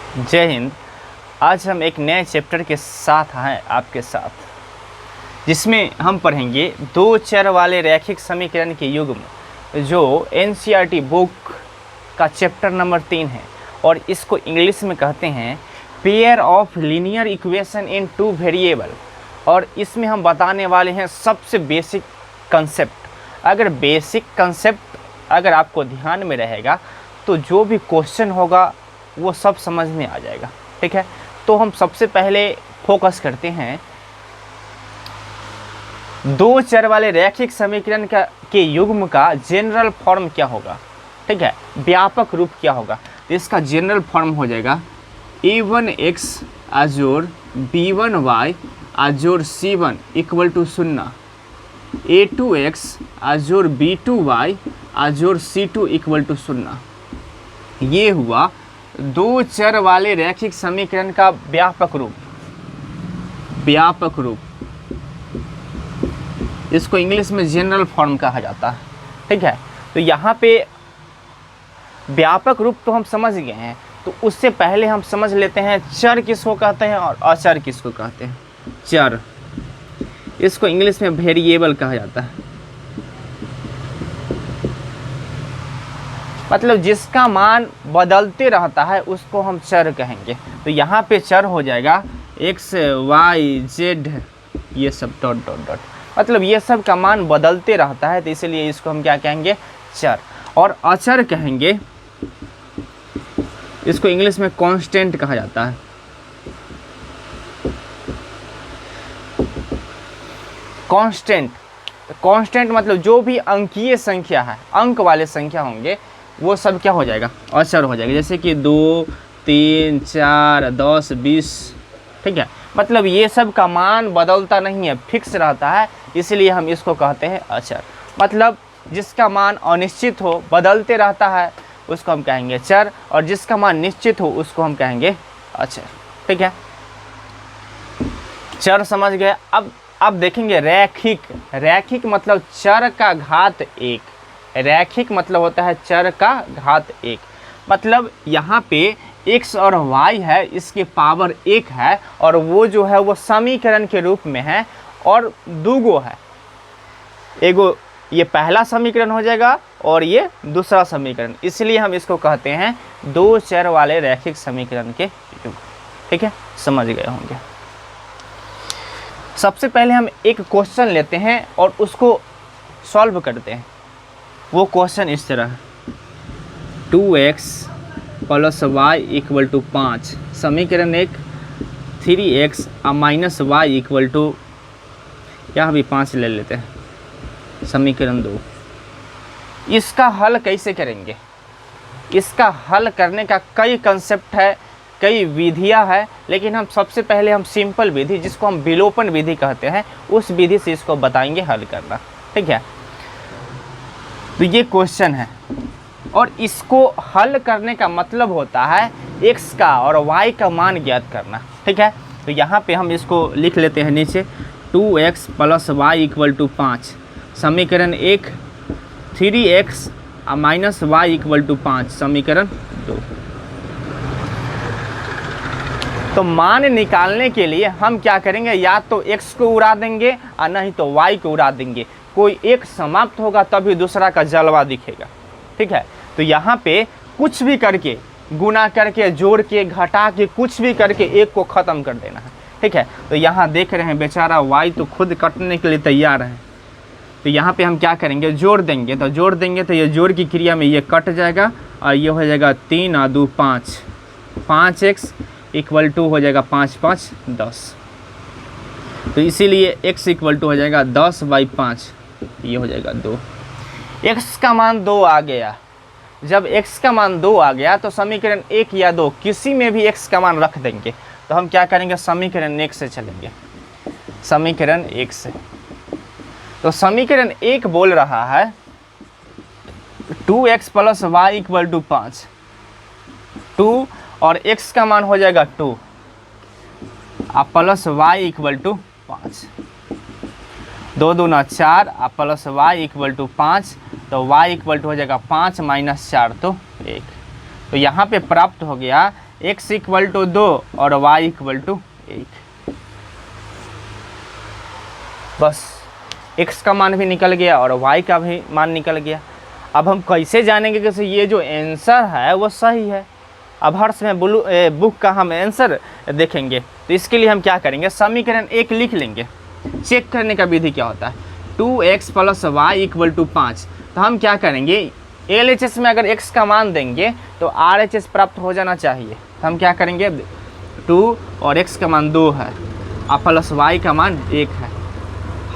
जय हिंद। आज हम एक नए चैप्टर के साथ हैं आपके साथ, जिसमें हम पढ़ेंगे दो चर वाले रैखिक समीकरण के युग्म, जो एनसीईआरटी बुक का चैप्टर नंबर 3 है और इसको इंग्लिश में कहते हैं pair of linear equation in two variable. और इसमें हम बताने वाले हैं सबसे बेसिक कंसेप्ट। अगर बेसिक कंसेप्ट अगर आपको ध्यान में रहेगा तो जो भी क्वेश्चन होगा वो सब समझ में आ जाएगा। ठीक है, तो हम सबसे पहले फोकस करते हैं दो चर वाले रैखिक समीकरण के युग्म का जनरल फॉर्म क्या होगा। ठीक है, व्यापक रूप क्या होगा। तो इसका जनरल फॉर्म हो जाएगा a1x आजोर b1y आजोर c1 इक्वल टू 0, a2x आजोर b2y आजोर c2 इक्वल टू 0। ये हुआ दो चर वाले रैखिक समीकरण का व्यापक रूप। व्यापक रूप इसको इंग्लिश में जनरल फॉर्म कहा जाता है। ठीक है, तो यहाँ पे व्यापक रूप तो हम समझ गए हैं, तो उससे पहले हम समझ लेते हैं चर किसको कहते हैं और अचर किसको कहते हैं। चर, इसको इंग्लिश में वेरिएबल कहा जाता है, मतलब जिसका मान बदलते रहता है उसको हम चर कहेंगे। तो यहाँ पे चर हो जाएगा x y z, ये सब डॉट डॉट डॉट, मतलब ये सब का मान बदलते रहता है, तो इसलिए इसको हम क्या कहेंगे, चर। और अचर कहेंगे, इसको इंग्लिश में कांस्टेंट कहा जाता है। कांस्टेंट, कांस्टेंट मतलब जो भी अंकीय संख्या है, अंक वाले संख्या होंगे, वो सब क्या हो जाएगा, अचर हो जाएगा। जैसे कि 2, 3, 4, 10, 20। ठीक है, मतलब ये सब का मान बदलता नहीं है, फिक्स रहता है, इसलिए हम इसको कहते हैं अचर। मतलब जिसका मान अनिश्चित हो, बदलते रहता है, उसको हम कहेंगे चर, और जिसका मान निश्चित हो उसको हम कहेंगे अचर। ठीक है, चर समझ गए। अब देखेंगे रैखिक। रैखिक मतलब चर का घात 1। रैखिक मतलब होता है चर का घात 1, मतलब यहाँ पे x और y है, इसके पावर 1 है, और वो जो है वो समीकरण के रूप में है, और दूगो है। एगो ये पहला समीकरण हो जाएगा और ये दूसरा समीकरण, इसलिए हम इसको कहते हैं दो चर वाले रैखिक समीकरण के युग्म। ठीक है, समझ गए होंगे। सबसे पहले हम एक क्वेश्चन लेते हैं और उसको सॉल्व करते हैं। वो क्वेश्चन इस तरह है, 2x plus Y equal to 5, समीकरण 1 3x minus Y equal to, यहाँ भी 5 ले लेते हैं, समीकरण 2। इसका हल कैसे करेंगे। इसका हल करने का कई कंसेप्ट है, कई विधियां है, लेकिन हम सबसे पहले हम सिंपल विधि, जिसको हम विलोपन विधि कहते हैं, उस विधि से इसको बताएंगे हल करना। ठीक है, तो ये क्वेश्चन है और इसको हल करने का मतलब होता है x का और y का मान ज्ञात करना। ठीक है, तो यहाँ पे हम इसको लिख लेते हैं नीचे, 2x plus Y equal to 5, समीकरण 1 3x minus Y equal to 5, समीकरण 2। तो मान निकालने के लिए हम क्या करेंगे, या तो x को उड़ा देंगे और नहीं तो y को उड़ा देंगे। कोई एक समाप्त होगा तभी दूसरा का जलवा दिखेगा। ठीक है, तो यहाँ पे कुछ भी करके, गुना करके, जोड़ के, घटा के, कुछ भी करके एक को ख़त्म कर देना है। ठीक है, तो यहाँ देख रहे हैं बेचारा y तो खुद कटने के लिए तैयार है। तो यहाँ पे हम क्या करेंगे, जोड़ देंगे। तो जोड़ देंगे तो ये जोड़ की क्रिया में ये कट जाएगा और ये हो जाएगा 3 और 2 5, 5x इक्वल टू हो जाएगा 5 5 10। तो इसीलिए x इक्वल टू हो जाएगा 10/5, ये हो जाएगा 2। x का मान 2 आ गया। जब x का मान 2 आ गया तो समीकरण 1 या 2 किसी में भी x का मान रख देंगे। तो हम क्या करेंगे, समीकरण 1 से चलेंगे, समीकरण 1 से। तो समीकरण 1 बोल रहा है 2x plus Y equal to 5, 2 और x का मान हो जाएगा 2 प्लस वाई इक्वल टू 5, 2 दूना 4 प्लस वाई इक्वल टू 5, तो y इक्वल टू हो जाएगा 5 माइनस 4 तो 1। तो यहाँ पे प्राप्त हो गया x इक्वल टू 2 और y इक्वल टू 1। बस x का मान भी निकल गया और y का भी मान निकल गया। अब हम कैसे जानेंगे कि ये जो आंसर है वो सही है। अब हर्ष में बुक का हम आंसर देखेंगे, तो इसके लिए हम क्या करेंगे, समीकरण 1 लिख लेंगे। चेक करने का विधि क्या होता है, 2x plus Y equal to 5। तो हम क्या करेंगे, LHS में अगर x का मान देंगे तो RHS प्राप्त हो जाना चाहिए। तो हम क्या करेंगे, 2 और x का मान 2 है और प्लस y का मान 1 है।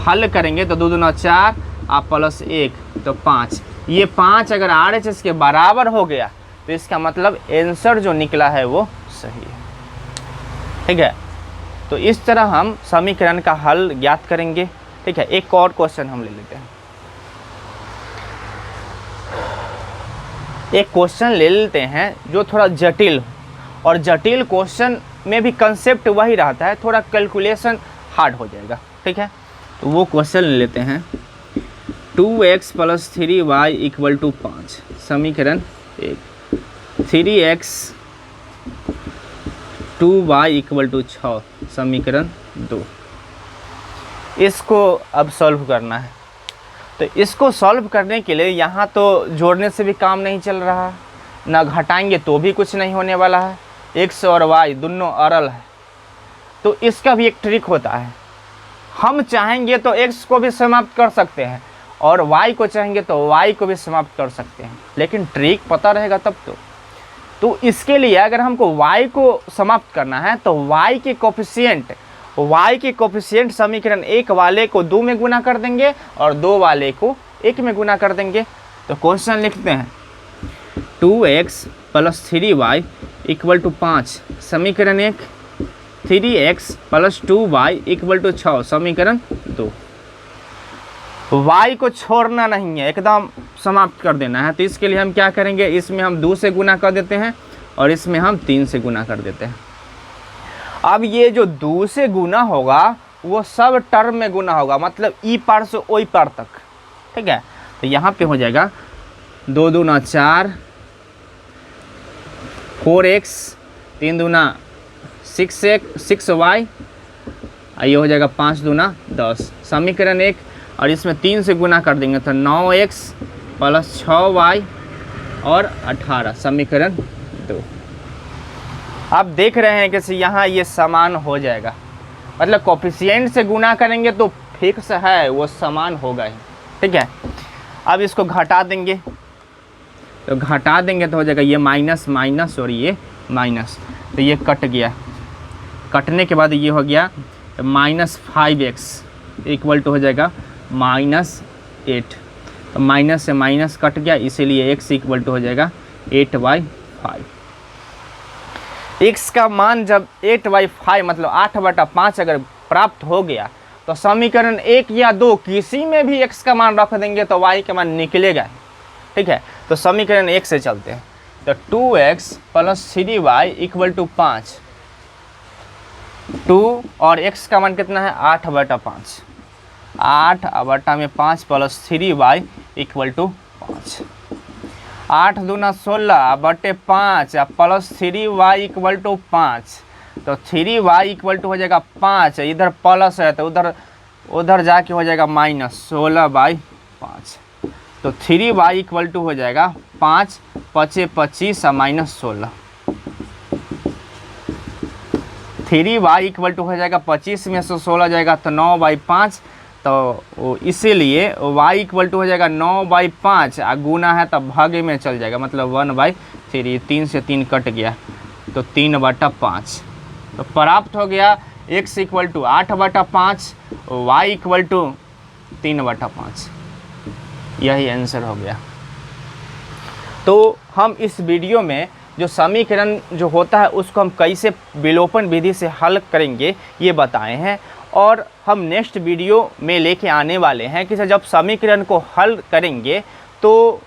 हल करेंगे तो 2 दूना 4 और प्लस 1 तो 5। ये 5 अगर RHS के बराबर हो गया तो इसका मतलब आंसर जो निकला है वो सही है। ठीक है, तो इस तरह हम समीकरण का हल ज्ञात करेंगे। ठीक है, एक और क्वेश्चन हम ले लेते हैं। एक क्वेश्चन ले लेते हैं जो थोड़ा जटिल हो, और जटिल क्वेश्चन में भी कंसेप्ट वही रहता है, थोड़ा कैलकुलेशन हार्ड हो जाएगा। ठीक है, तो वो क्वेश्चन ले लेते हैं। 2x plus 3y equal to 5, समीकरण 1। 3x 2y इक्वल टू 6, समीकरण 2। इसको अब सॉल्व करना है। तो इसको सॉल्व करने के लिए यहाँ तो जोड़ने से भी काम नहीं चल रहा, ना घटाएंगे तो भी कुछ नहीं होने वाला है। x और y दोनों अरल है, तो इसका भी एक ट्रिक होता है। हम चाहेंगे तो x को भी समाप्त कर सकते हैं और y को चाहेंगे तो y को भी समाप्त कर सकते हैं, लेकिन ट्रिक पता रहेगा तब तो इसके लिए अगर हमको y को समाप्त करना है तो y के कोफिशिएंट समीकरण 1 वाले को 2 में गुना कर देंगे और 2 वाले को 1 में गुना कर देंगे। तो क्वेश्चन लिखते हैं 2x plus 3y equal to 5, समीकरण 1। 3x plus 2y equal to 6, समीकरण 2। y को छोड़ना नहीं है, एकदम समाप्त कर देना है। तो इसके लिए हम क्या करेंगे, इसमें हम 2 से गुना कर देते हैं और इसमें हम 3 से गुना कर देते हैं। अब ये जो 2 से गुना होगा वो सब टर्म में गुना होगा, मतलब ई पार से ओई पार तक। ठीक है, तो यहाँ पे हो जाएगा 2 दूना 4, 4x, 3 दूना 6y, ये हो जाएगा 5 दूना 10, समीकरण 1। और इसमें 3 से गुना कर देंगे तो 9x प्लस 6y और 18, समीकरण 2। आप देख रहे हैं कि यहाँ ये समान हो जाएगा, मतलब कोफिशिएंट से गुना करेंगे तो फिक्स है वो समान होगा ही। ठीक है, अब इसको घटा देंगे, तो घटा देंगे तो हो जाएगा ये माइनस माइनस और ये माइनस, तो ये कट गया। कटने के बाद ये हो गया माइनस 5x इक्वल टू हो जाएगा -8। तो माइनस से माइनस कट गया, इसीलिए x इक्वल टू हो जाएगा 8/5। x का मान जब 8/5 मतलब 8/5 अगर प्राप्त हो गया तो समीकरण 1 या 2 किसी में भी x का मान रख देंगे तो y का मान निकलेगा। ठीक है, तो समीकरण 1 से चलते हैं। तो 2x plus 3y equal to 5, 2 और x का मान कितना है 8/5, 8/5 प्लस 3y इक्वल टू 5, 8 दूना 16/5 प्लस 3y इक्वल टू 5। तो 3y इक्वल टू हो जाएगा 5, इधर प्लस है तो उधर जाके हो जाएगा माइनस 16/5। तो 3y इक्वल टू हो जाएगा 5 × 25 माइनस 16। 3y इक्वल टू हो जाएगा 25 में से 16 जाएगा तो 9/5। तो इसीलिए y इक्वल टू हो जाएगा 9/5, गुना है तब भागे में चल जाएगा, मतलब 1/3। 3 से 3 कट गया तो 3/5। तो प्राप्त हो गया x equal to 8/5, y equal to 3/5। यही आंसर हो गया। तो हम इस वीडियो में जो समीकरण जो होता है उसको हम कैसे विलोपन विधि से हल करेंगे ये बताए हैं, और हम नेक्स्ट वीडियो में लेके आने वाले हैं कि जब समीकरण को हल करेंगे तो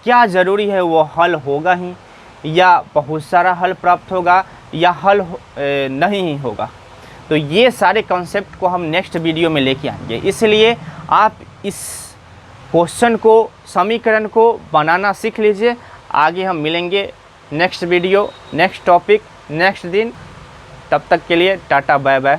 क्या ज़रूरी है वो हल होगा ही या बहुत सारा हल प्राप्त होगा या हल नहीं होगा। तो ये सारे कॉन्सेप्ट को हम नेक्स्ट वीडियो में लेके आएंगे, इसलिए आप इस क्वेश्चन को समीकरण को बनाना सीख लीजिए। आगे हम मिलेंगे next video, next topic, next दिन। तब तक के लिए टाटा बाय बाय।